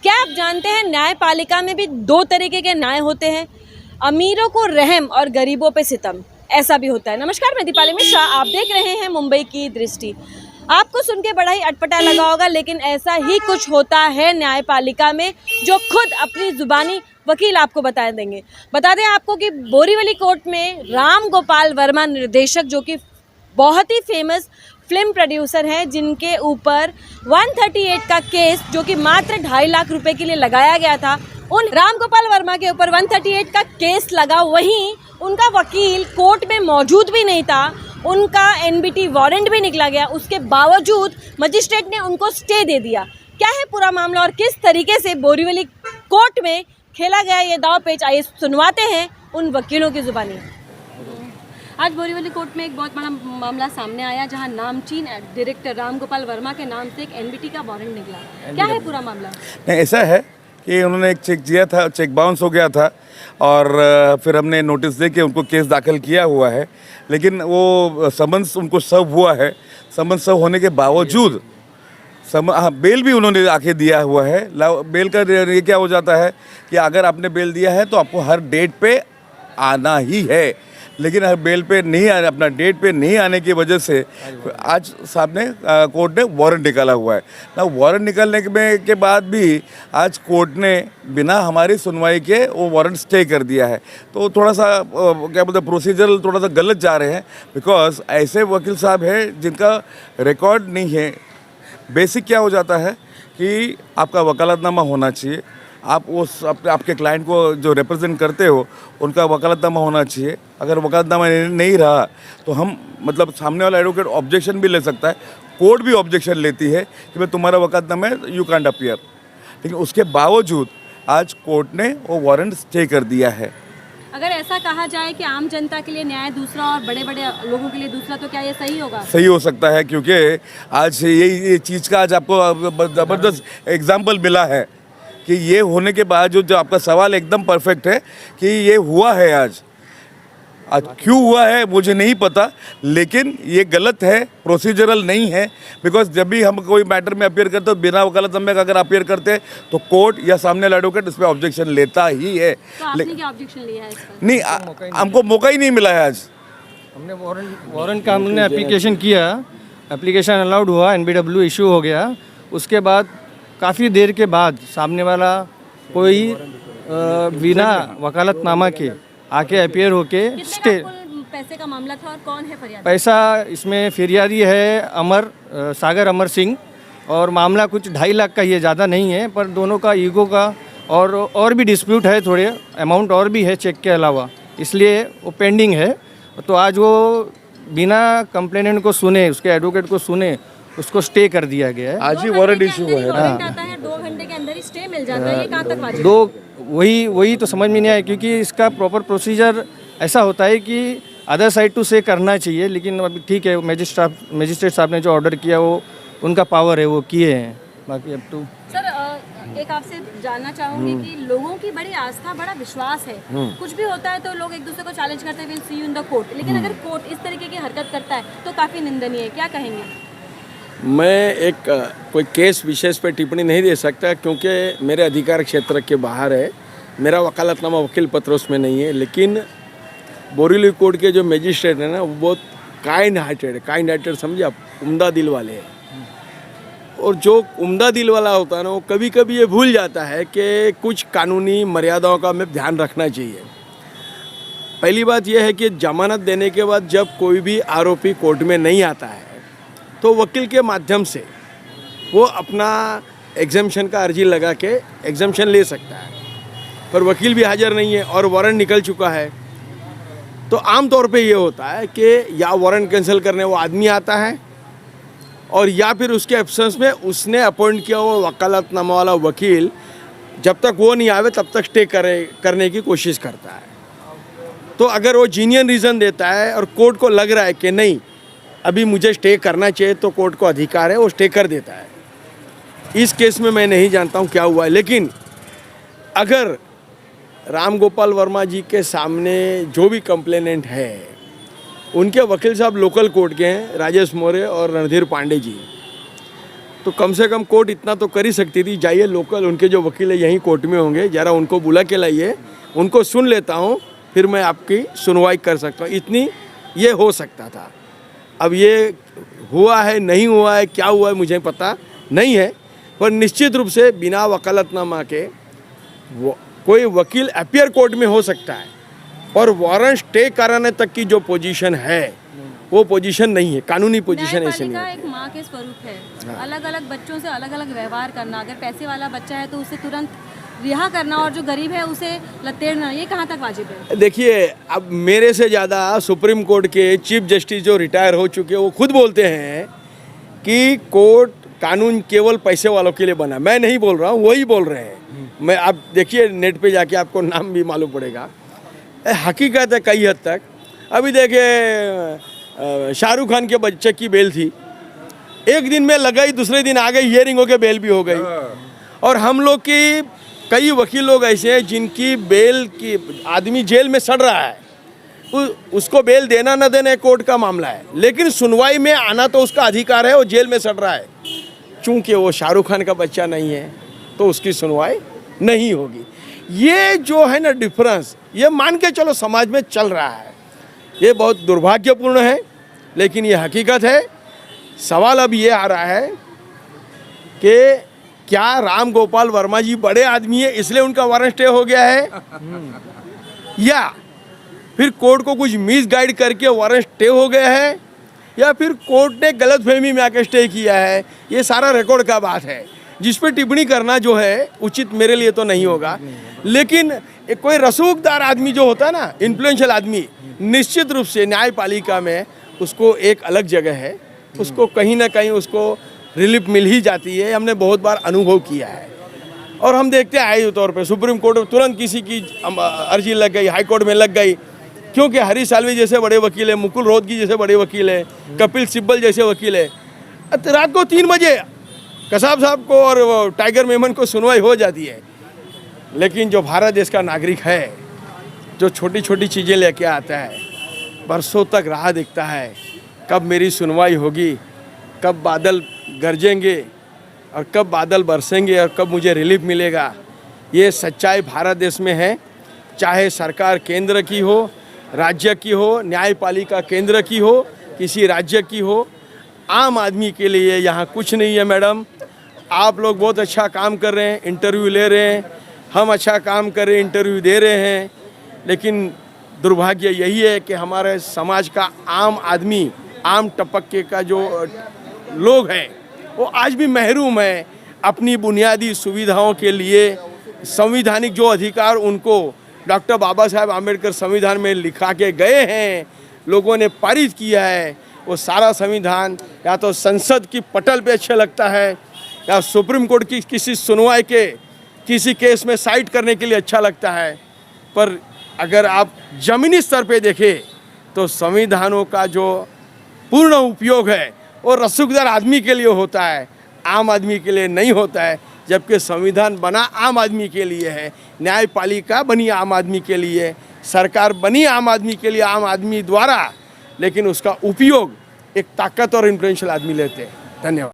क्या आप जानते हैं न्यायपालिका में भी दो तरीके के न्याय होते हैं, अमीरों को रहम और गरीबों पे सितम, ऐसा भी होता है। नमस्कार, मैं दीपाली मिश्रा, आप देख रहे हैं मुंबई की दृष्टि। आपको सुन के बड़ा ही अटपटा लगा होगा, लेकिन ऐसा ही कुछ होता है न्यायपालिका में, जो खुद अपनी जुबानी वकील आपको बता देंगे। बता दें आपको कि बोरीवली कोर्ट में राम गोपाल वर्मा निर्देशक, जो कि बहुत ही फेमस फिल्म प्रोड्यूसर हैं, जिनके ऊपर 138 का केस जो कि मात्र 2.5 लाख रुपए के लिए लगाया गया था, उन राम गोपाल वर्मा के ऊपर 138 का केस लगा। वहीं उनका वकील कोर्ट में मौजूद भी नहीं था, उनका एनबीटी वारंट भी निकला गया, उसके बावजूद मजिस्ट्रेट ने उनको स्टे दे दिया। क्या है पूरा मामला और किस तरीके से बोरीवली कोर्ट में खेला गया ये दाव पेच, आइए सुनवाते हैं उन वकीलों की जुबानी। आज बोरीवली कोर्ट में एक बहुत बड़ा मामला सामने आया, जहां नामचीन डायरेक्टर राम गोपाल वर्मा के नाम से एक एनबीटी का वारंट निकला। क्या है पूरा मामला? नहीं, ऐसा है कि उन्होंने एक चेक दिया था, चेक बाउंस हो गया था और फिर हमने नोटिस दे के उनको केस दाखिल किया हुआ है, लेकिन वो समन्स उनको सर्व हुआ है। समन्स सर्व होने के बावजूद बेल भी उन्होंने आके दिया हुआ है। बेल का ये क्या हो जाता है कि अगर आपने बेल दिया है तो आपको हर डेट पे आना ही है, लेकिन हर बेल पे नहीं आने, अपना डेट पे नहीं आने की वजह से आज सामने कोर्ट ने वारंट निकाला हुआ है ना। वारंट निकलने के बाद भी आज कोर्ट ने बिना हमारी सुनवाई के वो वारंट स्टे कर दिया है। तो थोड़ा सा क्या बोलते हैं, प्रोसीजर थोड़ा सा गलत जा रहे हैं, बिकॉज ऐसे वकील साहब हैं जिनका रिकॉर्ड नहीं है। बेसिक क्या हो जाता है कि आपका वकालतनामा होना चाहिए, आप उस आपके क्लाइंट को जो रिप्रेजेंट करते हो उनका वकालतनामा होना चाहिए। अगर वकालतनामा नहीं रहा तो हम मतलब सामने वाला एडवोकेट ऑब्जेक्शन भी ले सकता है, कोर्ट भी ऑब्जेक्शन लेती है कि भाई तुम्हारा वकालतनामा है, यू कांट अपीयर। लेकिन उसके बावजूद आज कोर्ट ने वो वारंट स्टे कर दिया है। अगर ऐसा कहा जाए कि आम जनता के लिए न्याय दूसरा और बड़े बड़े लोगों के लिए दूसरा, तो क्या ये सही होगा? सही हो सकता है, क्योंकि आज ये चीज़ का आज आपको ज़बरदस्त एग्जाम्पल मिला है कि ये होने के बाद जो आपका सवाल एकदम परफेक्ट है कि ये हुआ है। आज क्यों हुआ है मुझे नहीं पता, लेकिन ये गलत है, प्रोसीजरल नहीं है। बिकॉज जब भी हम कोई मैटर में अपियर करते हो बिना वकालतनामे का अगर अपियर करते हैं तो कोर्ट या सामने वाला एडवोकेट इस पर ऑब्जेक्शन लेता ही है। तो आपने क्या ऑब्जेक्शन लिया है इस पर? नहीं, हमको मौका ही नहीं मिला है। आज हमने वारंट का हमने एप्लीकेशन किया, एप्लीकेशन अलाउड हुआ, एनबीडब्ल्यू इशू हो गया। उसके बाद काफ़ी देर के बाद सामने वाला कोई बिना वकालतनामा के आके अपियर होके स्टे। पैसे का मामला था और कौन है फरियादी? पैसा इसमें फिरियादी है सागर अमर सिंह, और मामला कुछ 2.5 लाख का, ये ज़्यादा नहीं है, पर दोनों का ईगो का और भी डिस्प्यूट है, थोड़े अमाउंट और भी है चेक के अलावा, इसलिए वो पेंडिंग है। तो आज वो बिना कंप्लेनेंट को सुने, उसके एडवोकेट को सुने, उसको स्टे कर दिया गया है। आज ही वारंट इशू हुआ है ना। 2 घंटे के अंदर ही स्टे मिल जाता है, ये कहाँ तक वाजिब? वही तो समझ में नहीं आया, क्योंकि इसका प्रॉपर प्रोसीजर ऐसा होता है कि अदर साइड टू से करना चाहिए, लेकिन अभी ठीक है, मजिस्ट्रेट साहब ने जो ऑर्डर किया वो उनका पावर है, वो किए हैं। बाकी अब तो सर, एक आपसे जानना चाहूँगी कि लोगों की बड़ी आस्था, बड़ा विश्वास है, कुछ भी होता है तो लोग एक दूसरे को चैलेंज करते हैं, will see you in the court, लेकिन अगर कोर्ट इस तरीके की हरकत करता है तो काफ़ी निंदनीय है। क्या कहेंगे? मैं एक कोई केस विशेष पे टिप्पणी नहीं दे सकता, क्योंकि मेरे अधिकार क्षेत्र के बाहर है, मेरा वकालतनामा वकील पत्र उसमें नहीं है। लेकिन बोरीवली कोर्ट के जो मजिस्ट्रेट है ना, वो बहुत काइंड हार्टेड समझिए आप, उम्दा दिल वाले हैं। और जो उम्दा दिल वाला होता है ना, वो कभी कभी ये भूल जाता है कि कुछ कानूनी मर्यादाओं का हमें ध्यान रखना चाहिए। पहली बात यह है कि जमानत देने के बाद जब कोई भी आरोपी कोर्ट में नहीं आता है तो वकील के माध्यम से वो अपना एग्जामिशन का अर्जी लगा के एग्जामिशन ले सकता है, पर वकील भी हाजिर नहीं है और वारंट निकल चुका है। तो आम तौर पे ये होता है कि या वारंट कैंसिल करने वो आदमी आता है, और या फिर उसके एब्सेंस में उसने अपॉइंट किया हुआ वकालतनामा वाला वकील जब तक वो नहीं आवे तब तक स्टे करने की कोशिश करता है। तो अगर वो जीनियन रीज़न देता है और कोर्ट को लग रहा है कि नहीं अभी मुझे स्टे करना चाहिए, तो कोर्ट को अधिकार है, वो स्टे कर देता है। इस केस में मैं नहीं जानता हूँ क्या हुआ है, लेकिन अगर राम गोपाल वर्मा जी के सामने जो भी कंप्लेनेंट है, उनके वकील साहब लोकल कोर्ट के हैं, राजेश मोरे और रणधीर पांडे जी, तो कम से कम कोर्ट इतना तो कर ही सकती थी, जाइए लोकल उनके जो वकील है यहीं कोर्ट में होंगे, ज़रा उनको बुला के लाइए, उनको सुन लेता हूँ, फिर मैं आपकी सुनवाई कर सकता हूँ, इतनी ये हो सकता था। अब ये हुआ है नहीं हुआ है क्या हुआ है मुझे पता नहीं है, पर निश्चित रूप से बिना वकालतनामा के कोई वकील अपीयर कोर्ट में हो सकता है, और वारंट स्टे कराने तक की जो पोजीशन है वो पोजीशन नहीं है, कानूनी पोजीशन ऐसे नहीं है। एक माँ के स्वरूप है, अलग अलग बच्चों से अलग अलग व्यवहार करना, अगर पैसे वाला बच्चा है तो उसे तुरंत रिहा करना और जो गरीब है उसे लतेड़ना, ये कहाँ तक वाजिब है? देखिए, अब मेरे से ज़्यादा सुप्रीम कोर्ट के चीफ जस्टिस जो रिटायर हो चुके हैं वो खुद बोलते हैं कि कोर्ट कानून केवल पैसे वालों के लिए बना। मैं नहीं बोल रहा हूँ, वही बोल रहे हैं। मैं आप देखिए नेट पे जाके आपको नाम भी मालूम पड़ेगा। हकीकत है कई हद तक। अभी देखिए शाहरुख खान के बच्चे की बेल थी, एक दिन में लगाई, दूसरे दिन आ गई, हियरिंग होके बेल भी हो गई। और हम लोग की कई वकील लोग ऐसे हैं जिनकी बेल की आदमी जेल में सड़ रहा है, उसको बेल देना न देना कोर्ट का मामला है, लेकिन सुनवाई में आना तो उसका अधिकार है, वो जेल में सड़ रहा है। चूंकि वो शाहरुख खान का बच्चा नहीं है तो उसकी सुनवाई नहीं होगी। ये जो है ना डिफरेंस, ये मान के चलो समाज में चल रहा है, ये बहुत दुर्भाग्यपूर्ण है, लेकिन ये हकीकत है। सवाल अब ये आ रहा है कि क्या राम गोपाल वर्मा जी बड़े आदमी है इसलिए उनका वारंट स्टे हो गया है, या फिर कोर्ट को कुछ मिस गाइड करके वारंट स्टे हो गया है, या फिर कोर्ट ने गलतफहमी में आके स्टे किया है। ये सारा रिकॉर्ड का बात है, जिस पे टिप्पणी करना जो है उचित मेरे लिए तो नहीं होगा। लेकिन एक कोई रसूखदार आदमी जो होता है ना, इन्फ्लुएंशियल आदमी, निश्चित रूप से न्यायपालिका में उसको एक अलग जगह है, उसको कहीं ना कहीं उसको रिलीफ मिल ही जाती है। हमने बहुत बार अनुभव किया है और हम देखते हैं आए तौर पे सुप्रीम कोर्ट में तुरंत किसी की अर्जी लग गई, हाई कोर्ट में लग गई, क्योंकि हरीश साल्वी जैसे बड़े वकील है, मुकुल रोहतगी जैसे बड़े वकील है, कपिल सिब्बल जैसे वकील है, रात को 3 बजे कसाब साहब को और टाइगर मेमन को सुनवाई हो जाती है। लेकिन जो भारत देश का नागरिक है, जो छोटी छोटी चीज़ें लेके आता है, बरसों तक राह देखता है कब मेरी सुनवाई होगी, कब बादल गरजेंगे और कब बादल बरसेंगे और कब मुझे रिलीफ मिलेगा। ये सच्चाई भारत देश में है, चाहे सरकार केंद्र की हो, राज्य की हो, न्यायपालिका केंद्र की हो, किसी राज्य की हो। आम आदमी के लिए यहाँ कुछ नहीं है। मैडम, आप लोग बहुत अच्छा काम कर रहे हैं, इंटरव्यू ले रहे हैं, हम अच्छा काम कर रहे हैं, इंटरव्यू दे रहे हैं, लेकिन दुर्भाग्य यही है कि हमारे समाज का आम आदमी, आम तबके का जो लोग हैं वो आज भी महरूम है अपनी बुनियादी सुविधाओं के लिए। संवैधानिक जो अधिकार उनको डॉक्टर बाबा साहेब आम्बेडकर संविधान में लिखा के गए हैं, लोगों ने पारित किया है, वो सारा संविधान या तो संसद की पटल पे अच्छा लगता है या सुप्रीम कोर्ट की किसी सुनवाई के किसी केस में साइट करने के लिए अच्छा लगता है। पर अगर आप ज़मीनी स्तर पे देखें तो संविधानों का जो पूर्ण उपयोग है वो रसूखदार आदमी के लिए होता है, आम आदमी के लिए नहीं होता है। जबकि संविधान बना आम आदमी के लिए है, न्यायपालिका बनी आम आदमी के लिए, सरकार बनी आम आदमी के लिए, आम आदमी द्वारा, लेकिन उसका उपयोग एक ताकत और इन्फ्लुएंशियल आदमी लेते हैं। धन्यवाद।